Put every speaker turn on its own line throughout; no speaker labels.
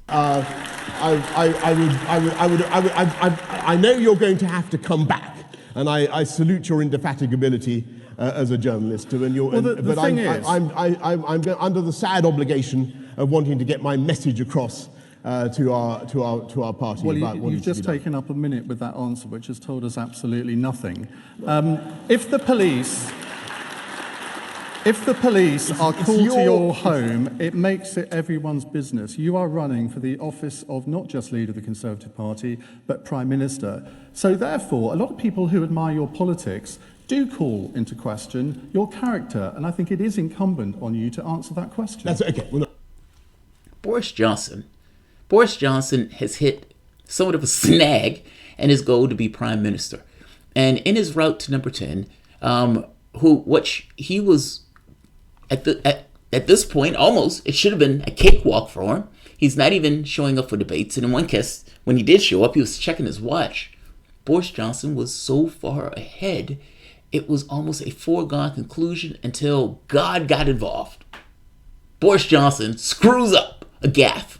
I know you're going to have to come back, and I salute your indefatigability as a journalist. And I'm under the sad obligation of wanting to get my message across to our party.
Well, you've just taken up a minute with that answer, which has told us absolutely nothing. If the police are called to your home, it makes it everyone's business. You are running for the office of not just leader of the Conservative Party, but Prime Minister. So therefore, a lot of people who admire your politics do call into question your character, and I think it is incumbent on you to answer that question.
That's okay. Well, no.
Boris Johnson has hit somewhat of a snag in his goal to be Prime Minister. And in his route to number 10, he was at this point, almost, it should have been a cakewalk for him. He's not even showing up for debates. And in one case, when he did show up, he was checking his watch. Boris Johnson was so far ahead, it was almost a foregone conclusion until God got involved. Boris Johnson screws up a gaffe.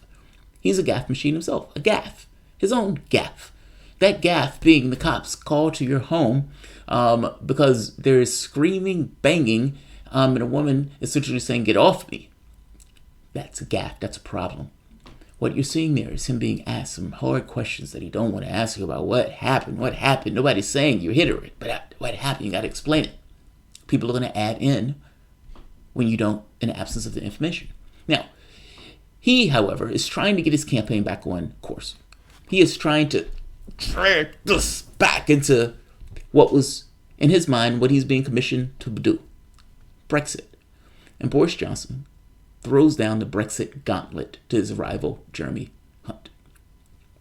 He's a gaffe machine himself, a gaffe, his own gaffe. That gaffe being the cops call to your home because there is screaming, banging, and a woman is literally saying, "Get off me." That's a gaffe. That's a problem. What you're seeing there is him being asked some hard questions that he don't want to ask you about. What happened? What happened? Nobody's saying you hit her, but what happened? You got to explain it. People are going to add in when you don't, in the absence of the information. Now, he, however, is trying to get his campaign back on course. He is trying to drag this back into what was, in his mind, what he's being commissioned to do. Brexit. And Boris Johnson throws down the BREXIT Gauntlet to his rival, Jeremy Hunt.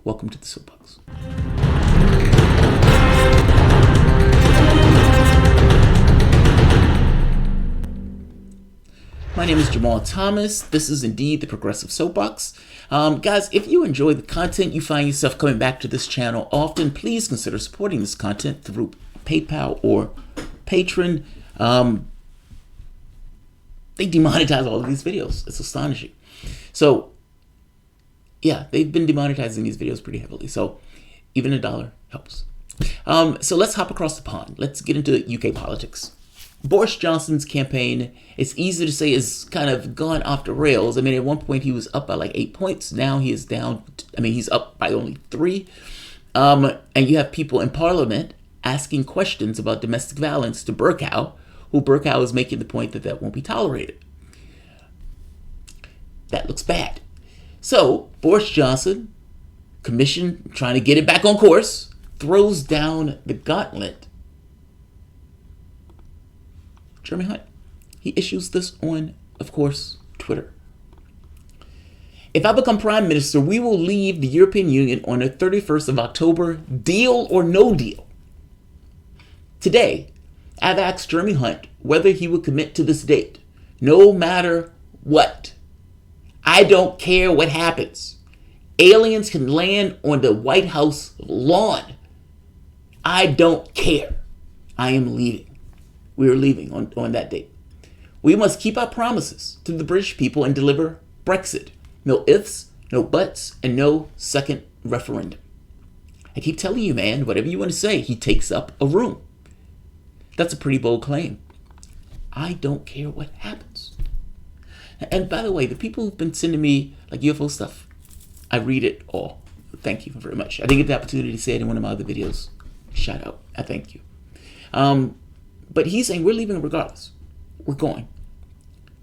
Welcome to the Soapbox. My name is Jamarl Thomas. This is indeed the Progressive Soapbox. Guys, if you enjoy the content, you find yourself coming back to this channel often, please consider supporting this content through PayPal or Patreon. They demonetize all of these videos. It's astonishing. So, yeah, they've been demonetizing these videos pretty heavily. So, even $1 helps. So let's hop across the pond. Let's get into UK politics. Boris Johnson's campaign, it's easy to say, is kind of gone off the rails. I mean, at one point he was up by like 8 points. Now he is down. He's up by only 3. And you have people in Parliament asking questions about domestic violence to Burkow, who Burkow is making the point that that won't be tolerated. That looks bad. So Boris Johnson, commission trying to get it back on course, throws down the gauntlet. Jeremy Hunt, he issues this on, of course, Twitter. If I become Prime Minister, we will leave the European Union on the 31st of October, deal or no deal. Today, I've asked Jeremy Hunt whether he would commit to this date, no matter what. I don't care what happens. Aliens can land on the White House lawn. I don't care. I am leaving. We are leaving on that date. We must keep our promises to the British people and deliver Brexit. No ifs, no buts, and no second referendum. I keep telling you, man, whatever you want to say, he takes up a room. That's a pretty bold claim. I don't care what happens. And by the way, the people who've been sending me like UFO stuff, I read it all. Thank you very much. I didn't get the opportunity to say it in one of my other videos. Shout out. I thank you. But he's saying we're leaving regardless. We're going.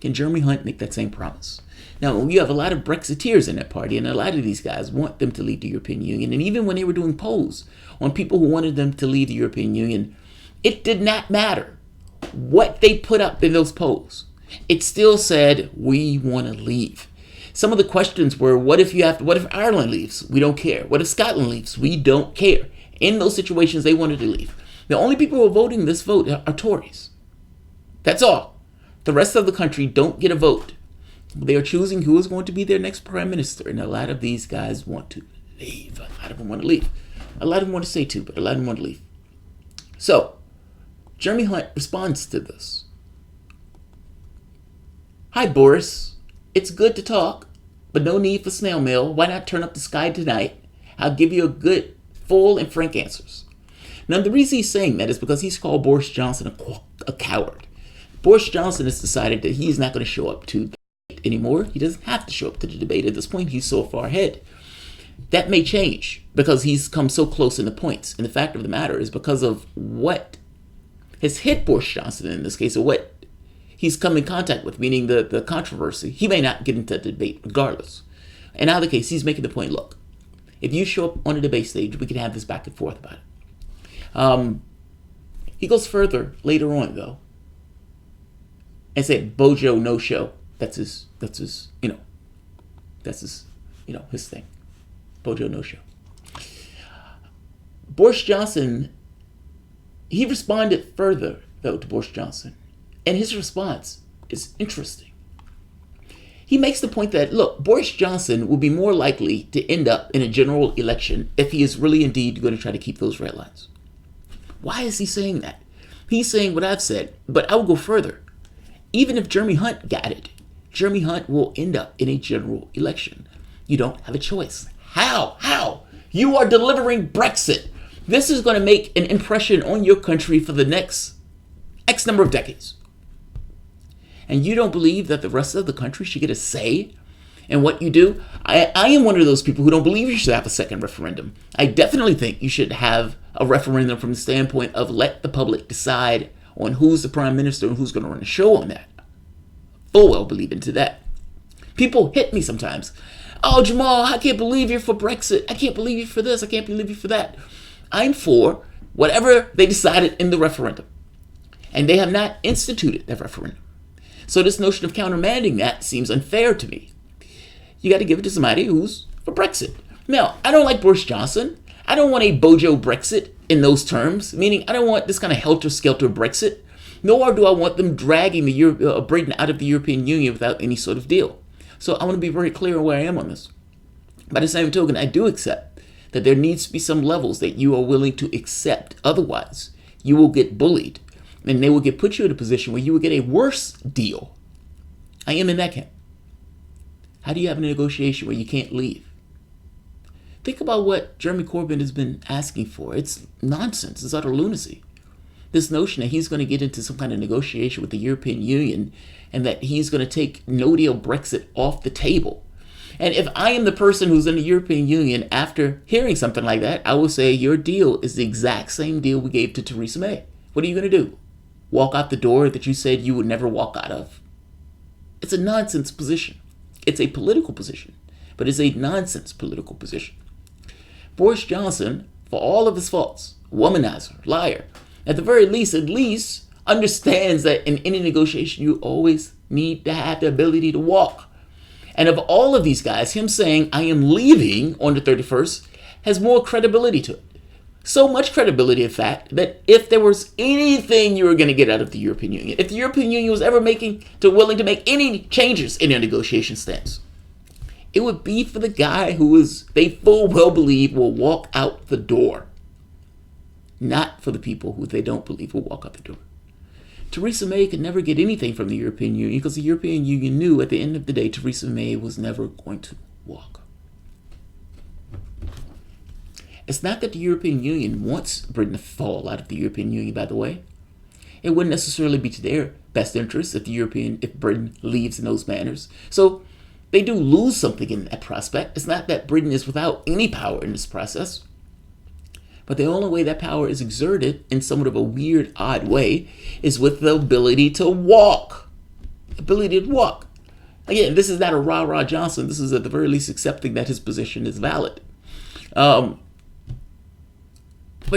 Can Jeremy Hunt make that same promise? Now, you have a lot of Brexiteers in that party, and a lot of these guys want them to leave the European Union. And even when they were doing polls on people who wanted them to leave the European Union, it did not matter what they put up in those polls. It still said, we want to leave. Some of the questions were, what if Ireland leaves? We don't care. What if Scotland leaves? We don't care. In those situations, they wanted to leave. The only people who are voting this vote are Tories. That's all. The rest of the country don't get a vote. They are choosing who is going to be their next prime minister. And a lot of these guys want to leave. A lot of them want to leave. A lot of them want to stay too, but a lot of them want to leave. So, Jeremy Hunt responds to this. Hi, Boris. It's good to talk, but no need for snail mail. Why not turn up the sky tonight? I'll give you a good, full, and frank answers. Now, the reason he's saying that is because he's called Boris Johnson a coward. Boris Johnson has decided that he's not going to show up to the debate anymore. He doesn't have to show up to the debate at this point. He's so far ahead. That may change because he's come so close in the points. And the fact of the matter is because of what has hit Boris Johnson in this case, or what he's come in contact with, meaning the controversy, he may not get into the debate regardless. In either case, he's making the point, look, if you show up on a debate stage, we can have this back and forth about it. He goes further later on, though, and said, Bojo no show. That's his thing. Bojo no show. Boris Johnson, he responded further, though, to Boris Johnson. And his response is interesting. He makes the point that, look, Boris Johnson will be more likely to end up in a general election if he is really indeed going to try to keep those red lines. Why is he saying that? He's saying what I've said, but I will go further. Even if Jeremy Hunt got it, Jeremy Hunt will end up in a general election. You don't have a choice. How? You are delivering Brexit. This is going to make an impression on your country for the next X number of decades. And you don't believe that the rest of the country should get a say in what you do? I am one of those people who don't believe you should have a second referendum. I definitely think you should have a referendum from the standpoint of let the public decide on who's the prime minister and who's going to run the show on that. Full well believe into that. People hit me sometimes. Oh, Jamarl, I can't believe you're for Brexit. I can't believe you're for this. I can't believe you're for that. I'm for whatever they decided in the referendum. And they have not instituted that referendum. So this notion of countermanding that seems unfair to me. You got to give it to somebody who's for Brexit. Now, I don't like Boris Johnson. I don't want a Bojo Brexit in those terms, meaning I don't want this kind of helter-skelter Brexit, nor do I want them dragging Britain out of the European Union without any sort of deal. So I want to be very clear on where I am on this. By the same token, I do accept that there needs to be some levels that you are willing to accept. Otherwise, you will get bullied, and they will put you in a position where you will get a worse deal. I am in that camp. How do you have a negotiation where you can't leave? Think about what Jeremy Corbyn has been asking for. It's nonsense. It's utter lunacy. This notion that he's going to get into some kind of negotiation with the European Union and that he's going to take no-deal Brexit off the table. And if I am the person who's in the European Union after hearing something like that, I will say your deal is the exact same deal we gave to Theresa May. What are you going to do? Walk out the door that you said you would never walk out of? It's a nonsense position. It's a political position, but it's a nonsense political position. Boris Johnson, for all of his faults, womanizer, liar, at the very least, understands that in any negotiation, you always need to have the ability to walk. And of all of these guys, him saying, I am leaving on the 31st, has more credibility to it. So much credibility, in fact, that if there was anything you were going to get out of the European Union, if the European Union was ever willing to make any changes in their negotiation stance, it would be for the guy who they full well believe will walk out the door. Not for the people who they don't believe will walk out the door. Theresa May could never get anything from the European Union because the European Union knew at the end of the day Theresa May was never going to walk. It's not that the European Union wants Britain to fall out of the European Union, by the way. It wouldn't necessarily be to their best interest if Britain leaves in those manners. So they do lose something in that prospect. It's not that Britain is without any power in this process. But the only way that power is exerted in somewhat of a weird, odd way is with the ability to walk. Ability to walk. Again, this is not a rah-rah Johnson. This is at the very least accepting that his position is valid. But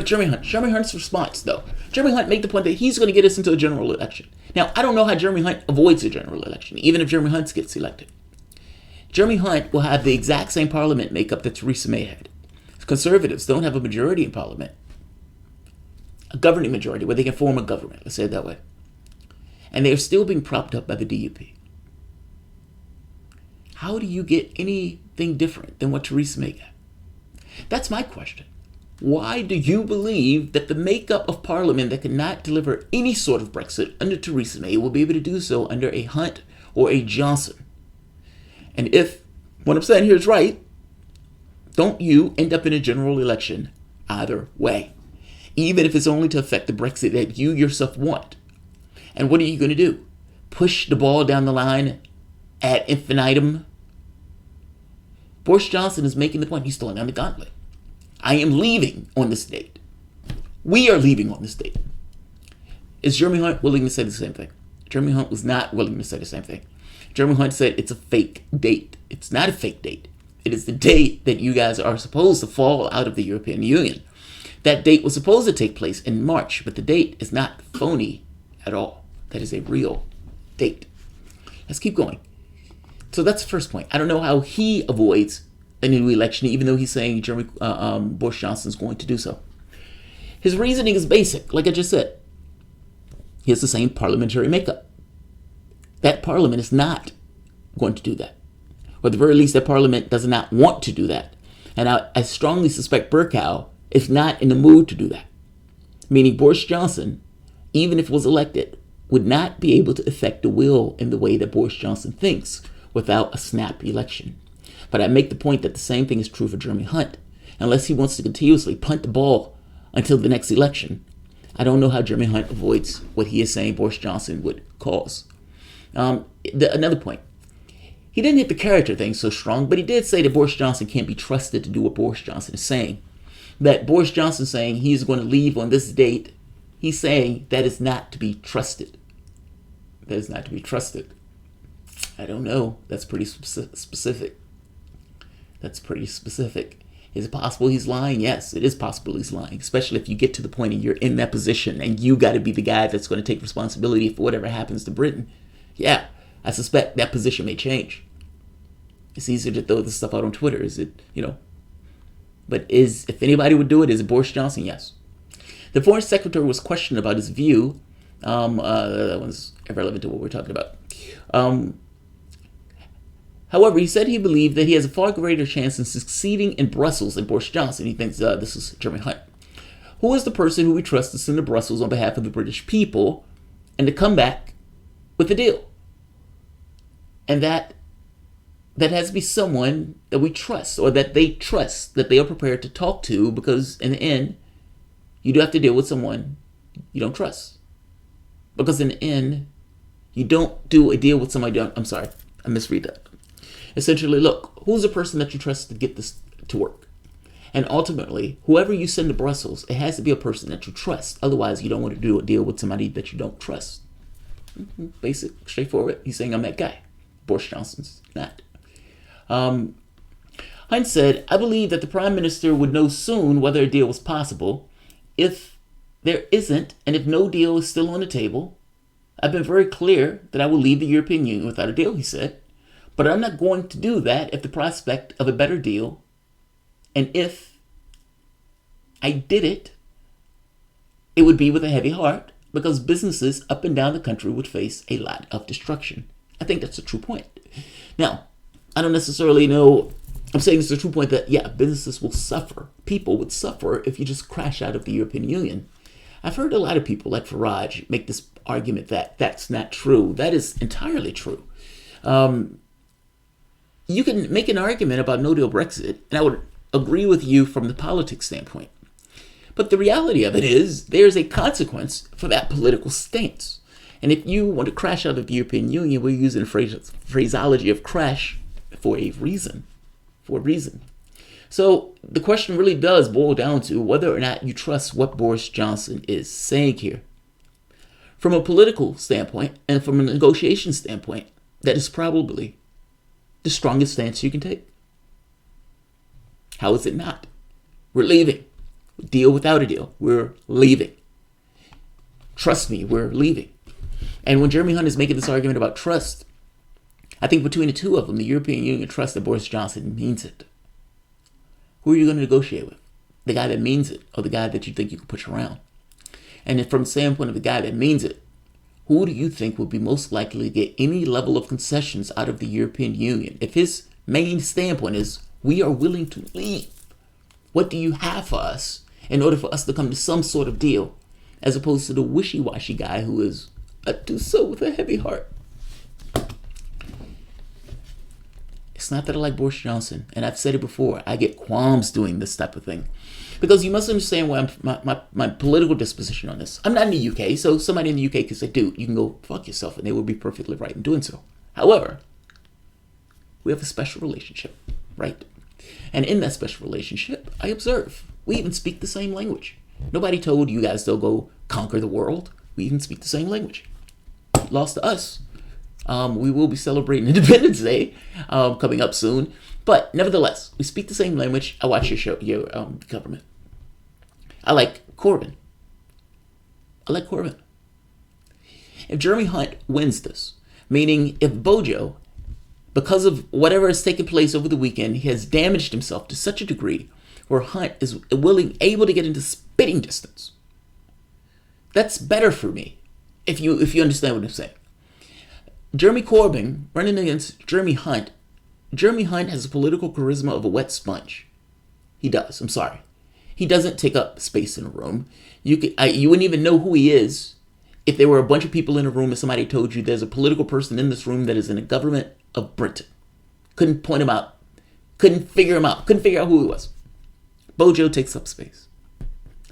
Jeremy Hunt's response, though. Jeremy Hunt made the point that he's going to get us into a general election. Now, I don't know how Jeremy Hunt avoids a general election, even if Jeremy Hunt gets elected. Jeremy Hunt will have the exact same parliament makeup that Theresa May had. Conservatives don't have a majority in parliament, a governing majority where they can form a government, let's say it that way. And they are still being propped up by the DUP. How do you get anything different than what Theresa May got? That's my question. Why do you believe that the makeup of parliament that cannot deliver any sort of Brexit under Theresa May will be able to do so under a Hunt or a Johnson? And if what I'm saying here is right, don't you end up in a general election either way, even if it's only to affect the Brexit that you yourself want. And what are you going to do? Push the ball down the line ad infinitum? Boris Johnson is making the point. He's throwing down the gauntlet. I am leaving on this date. We are leaving on this date. Is Jeremy Hunt willing to say the same thing? Jeremy Hunt was not willing to say the same thing. Jeremy Hunt said it's a fake date. It's not a fake date. It is the date that you guys are supposed to fall out of the European Union. That date was supposed to take place in March, but the date is not phony at all. That is a real date. Let's keep going. So that's the first point. I don't know how he avoids a new election, even though he's saying Boris Johnson's going to do so. His reasoning is basic, like I just said. He has the same parliamentary makeup. That parliament is not going to do that. Or at the very least, that parliament does not want to do that. And I strongly suspect Bercow is not in the mood to do that. Meaning Boris Johnson, even if was elected, would not be able to affect the will in the way that Boris Johnson thinks without a snap election. But I make the point that the same thing is true for Jeremy Hunt. Unless he wants to continuously punt the ball until the next election, I don't know how Jeremy Hunt avoids what he is saying Boris Johnson would cause. Another point. He didn't hit the character thing so strong, but he did say that Boris Johnson can't be trusted to do what Boris Johnson is saying. That Boris Johnson saying he's going to leave on this date, he's saying that is not to be trusted. That is not to be trusted. I don't know. That's pretty specific. That's pretty specific. Is it possible he's lying? Yes, it is possible he's lying, especially if you get to the point and you're in that position and you got to be the guy that's going to take responsibility for whatever happens to Britain. Yeah, I suspect that position may change. It's easier to throw this stuff out on Twitter, is it, But if anybody would do it, is it Boris Johnson? Yes. The foreign secretary was questioned about his view. That one's irrelevant to what we're talking about. However, he said he believed that he has a far greater chance of succeeding in Brussels than Boris Johnson. He thinks this is Jeremy Hunt. Who is the person who we trust to send to Brussels on behalf of the British people and to come back with a deal? And that has to be someone that we trust, or that they trust, that they are prepared to talk to, because in the end, you do have to deal with someone you don't trust. Because in the end, you don't do a deal with somebody I'm sorry, I misread that. Essentially, look, who's the person that you trust to get this to work? And ultimately, whoever you send to Brussels, it has to be a person that you trust. Otherwise, you don't want to do a deal with somebody that you don't trust. Basic, straightforward. He's saying I'm that guy. Boris Johnson's not. Hunt said, I believe that the Prime Minister would know soon whether a deal was possible. If there isn't, and if no deal is still on the table, I've been very clear that I will leave the European Union without a deal, he said. But I'm not going to do that if the prospect of a better deal, and if I did it, it would be with a heavy heart, because businesses up and down the country would face a lot of destruction. I think that's a true point. Now, I don't necessarily know, I'm saying it's a true point that, yeah, businesses will suffer. People would suffer if you just crash out of the European Union. I've heard a lot of people like Farage make this argument that that's not true. That is entirely true. You can make an argument about no-deal Brexit, and I would agree with you from the politics standpoint. But the reality of it is there's a consequence for that political stance. And if you want to crash out of the European Union, we're using a phraseology of crash for a reason. So the question really does boil down to whether or not you trust what Boris Johnson is saying here. From a political standpoint and from a negotiation standpoint, that is probably the strongest stance you can take. How is it not? We're leaving. Deal without a deal. We're leaving. Trust me, we're leaving. And when Jeremy Hunt is making this argument about trust, I think between the two of them, the European Union trusts that Boris Johnson means it. Who are you going to negotiate with? The guy that means it, or the guy that you think you can push around? And then from the standpoint of the guy that means it, who do you think would be most likely to get any level of concessions out of the European Union? If his main standpoint is, we are willing to leave, what do you have for us in order for us to come to some sort of deal, as opposed to the wishy-washy guy who is, I do so with a heavy heart. It's not that I like Boris Johnson, and I've said it before. I get qualms doing this type of thing, because you must understand why my political disposition on this. I'm not in the UK, so somebody in the UK could say, "Dude, you can go fuck yourself," and they would be perfectly right in doing so. However, we have a special relationship, right? And in that special relationship, I observe we even speak the same language. Nobody told you guys to go conquer the world. We even speak the same language. Lost to us. We will be celebrating Independence Day coming up soon. But nevertheless, we speak the same language. I watch your government. I like Corbyn. If Jeremy Hunt wins this, meaning if Bojo, because of whatever has taken place over the weekend, he has damaged himself to such a degree where Hunt is able to get into spitting distance, that's better for me, if you understand what I'm saying. Jeremy Corbyn running against Jeremy Hunt. Jeremy Hunt has the political charisma of a wet sponge. He does. I'm sorry. He doesn't take up space in a room. You wouldn't even know who he is if there were a bunch of people in a room and somebody told you there's a political person in this room that is in the government of Britain. Couldn't point him out. Couldn't figure him out. Couldn't figure out who he was. Bojo takes up space.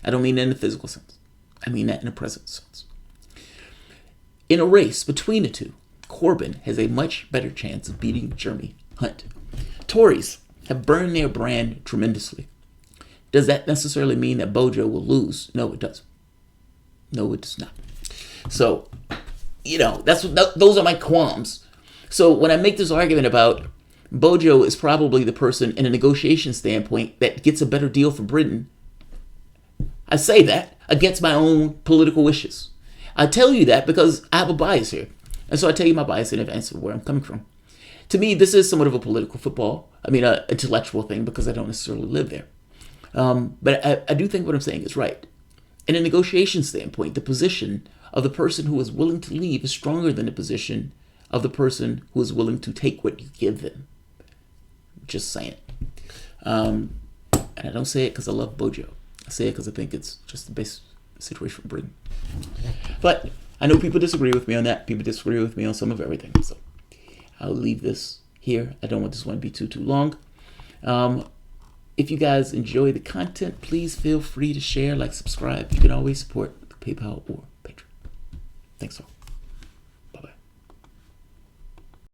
I don't mean that in a physical sense. I mean that in a present sense. In a race between the two, Corbyn has a much better chance of beating Jeremy Hunt. Tories have burned their brand tremendously. Does that necessarily mean that Bojo will lose? No, it doesn't. No, it does not. So, those are my qualms. So when I make this argument about Bojo is probably the person in a negotiation standpoint that gets a better deal for Britain, I say that against my own political wishes. I tell you that because I have a bias here. And so I tell you my bias in advance of where I'm coming from. To me, this is somewhat of a political football. I mean, an intellectual thing because I don't necessarily live there. But I do think what I'm saying is right. In a negotiation standpoint, the position of the person who is willing to leave is stronger than the position of the person who is willing to take what you give them. Just saying. And I don't say it because I love Bojo. I say it because I think it's just the best situation for Britain. But I know people disagree with me on that. People disagree with me on some of everything. So I'll leave this here. I don't want this one to be too long. If you guys enjoy the content, please feel free to share, like, subscribe. You can always support PayPal or Patreon. Thanks all.